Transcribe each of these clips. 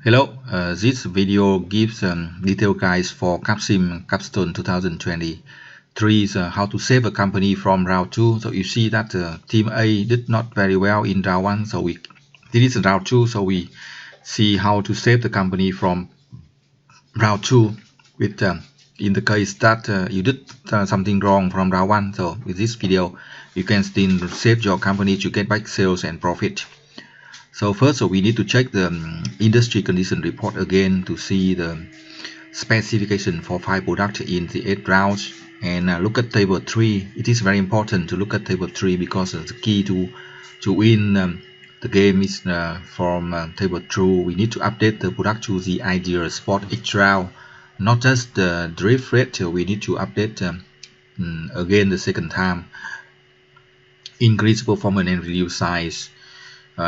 Hello, this video gives detailed guides for CapSim CapStone 2023 is how to save a company from round 2. So you see that team A did not very well in round 1, so this is round 2, so we see how to save the company from round 2 with in the case that you did something wrong from round 1. So with this video you can still save your company to get back sales and profit. So first, we need to check the industry condition report again to see the specification for 5 products in the 8 rounds, and look at table 3. It is very important to look at table 3 because the key to win the game is from table 2. We need to update the product to the ideal spot each round, not just the drift rate. We need to update again the second time, increase performance and reduce size.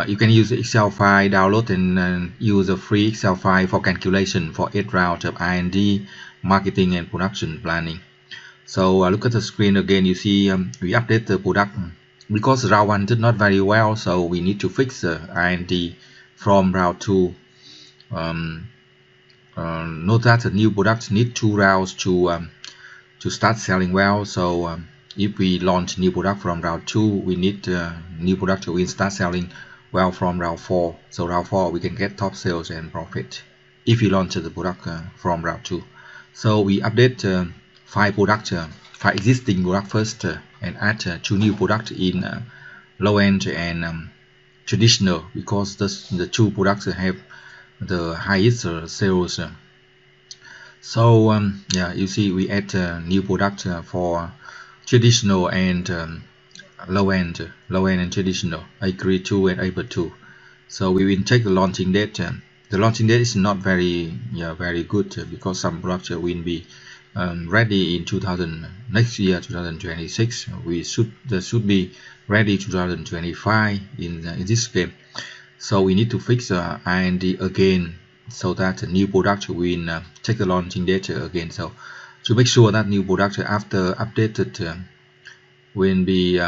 You can use the Excel file, download and use a free Excel file for calculation for 8 rounds of R&D, marketing and production planning. So look at the screen again. You see we update the product because round 1 did not very well, so we need to fix the R&D from round 2. Note that the new products need 2 rounds to start selling well. So if we launch new product from round 2, we need new product to start selling well from round 4. So round 4 we can get top sales and profit if we launch the product from round 2. So we update 5 products, 5 existing products first, and add 2 new products in low end and traditional, because the 2 products have the highest sales. So yeah, you see we add new product for traditional and low end and traditional, A-grade 2 and A-bird 2. So we will check the launching date. The launching date is not very good because some products will be ready in next year 2026. They should be ready 2025 in this game. So we need to fix R&D again so that the new product will check the launching date again. So to make sure that new product after updated will be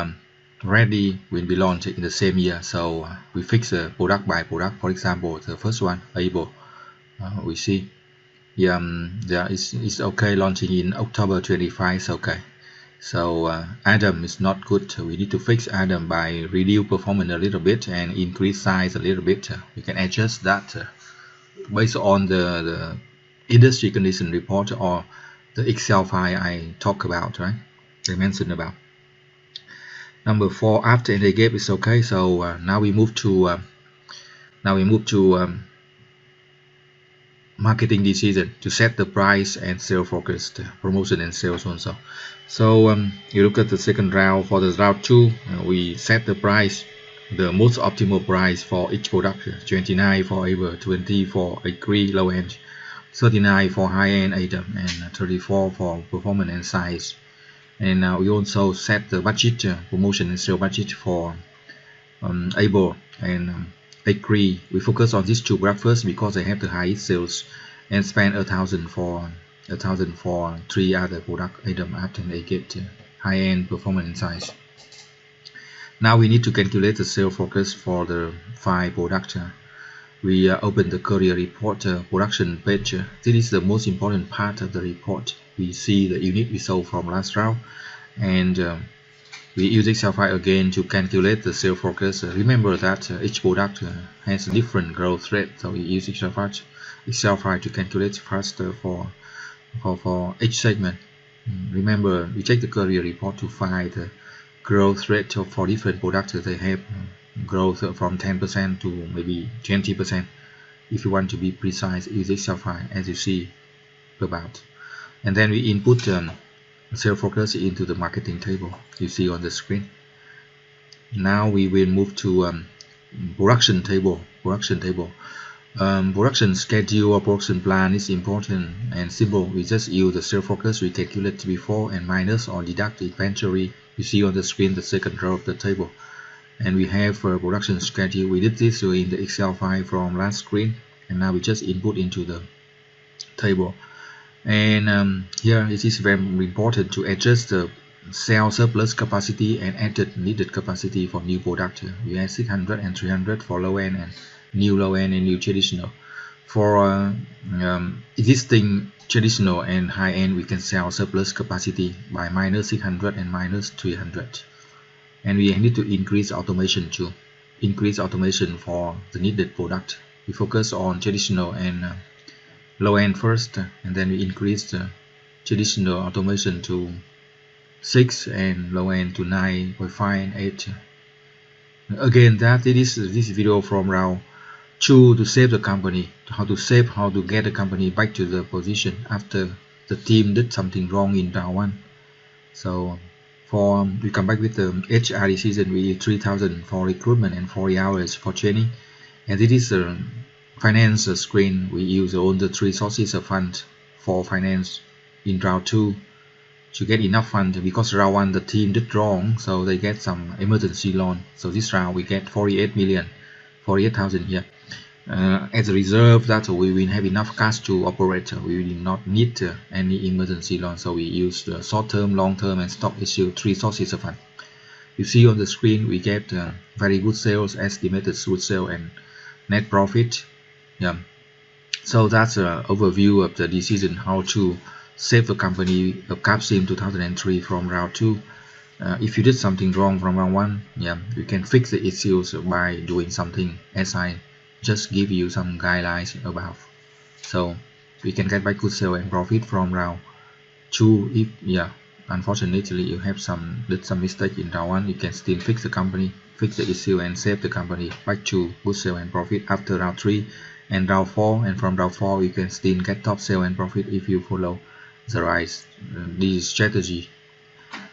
ready, will be launched in the same year. So we fix product by product. For example, the first one, Able, we see it's okay, launching in October 25 is okay. So Adam is not good. We need to fix Adam by reduce performance a little bit and increase size a little bit. We can adjust that based on the industry condition report or the Excel file I talk about, right? I mentioned about. Number 4, after the gap is okay. So now we move to marketing decision to set the price and sales focused promotion and sales also. So you look at the second round. For the round 2, we set the price, the most optimal price for each product: 29 for Able, 20 for A-grade low end, 39 for high end item, and 34 for performance and size. And we also set the budget, promotion and sales budget for Able and A-grade. We focus on these 2 products first because they have the highest sales, and spend 1,000 for 3 other product item after they get high-end performance and size. Now we need to calculate the sales focus for the 5 products. We open the career report production page. This is the most important part of the report. We see the unit we sold from last round, and we use Excel file again to calculate the sales focus. Remember that each product has a different growth rate, so we use Excel file to calculate faster for each segment. Remember, we check the career report to find the growth rate for different products. They have growth from 10% to maybe 20%. If you want to be precise, use Excel file as you see about. And then we input sales focus into the marketing table you see on the screen. Now we will move to production table. Production schedule or production plan is important and simple. We just use the sales focus we calculate before and minus or deduct inventory. You see on the screen the second row of the table, and we have a production schedule. We did this in the Excel file from last screen, and now we just input into the table. And here it is very important to adjust the sales surplus capacity and added needed capacity for new product. We have 600 and 300 for low end and new low end and new traditional. For existing traditional and high-end, we can sell surplus capacity by -600 and -300, and we need to increase automation too. Increase automation for the needed product. We focus on traditional and low-end first, and then we increase the traditional automation to 6 and low-end to 9.5 and 8. Again, that it is this video from round 2 to save the company, how to get the company back to the position after the team did something wrong in round 1. So we come back with the HR decision. We use 3,000 for recruitment and 40 hours for training, and this is the finance screen. We use all the 3 sources of funds for finance in round 2 to get enough funds, because round 1 the team did wrong, so they get some emergency loan. So this round we get 48,000 here as a reserve, that we will have enough cash to operate. We will not need any emergency loan, so we use the short-term, long-term and stock issue 3 sources of fund. You see on the screen we get very good sales, estimated good sale and net profit. So that's an overview of the decision how to save the company of CapSim 2003 from round 2. If you did something wrong from round 1, you can fix the issues by doing something as I just give you some guidelines about. So we can get back good sale and profit from round 2. If unfortunately you have did some mistake in round 1, you can still fix the company, fix the issue and save the company back to good sale and profit after round 3 and round 4. And from round 4 you can still get top sale and profit if you follow the right this strategy.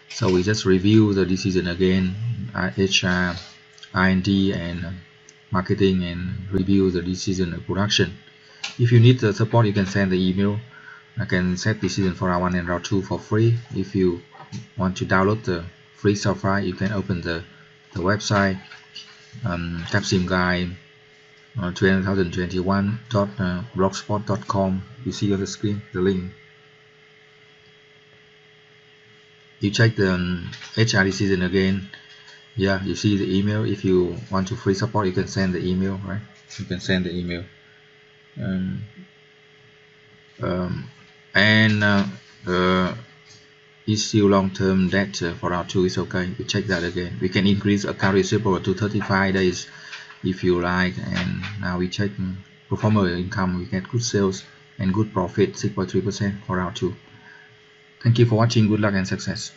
So we just review the decision again, HR, R&D and marketing, and review the decision of production. If you need the support, you can send the email. I can set decision for round 1 and round 2 for free. If you want to download the free software, you can open the website CapSim Guide 2021.blogspot.com. you see on the screen the link. You check the HR decision again. You see the email. If you want to free support, you can send the email, right? You can send the email. Issue long-term debt for round 2 is okay. We check that again. We can increase account receivable to 35 days if you like. And now we check performer income. We get good sales and good profit, 6.3% for round 2. Thank you for watching. Good luck and success.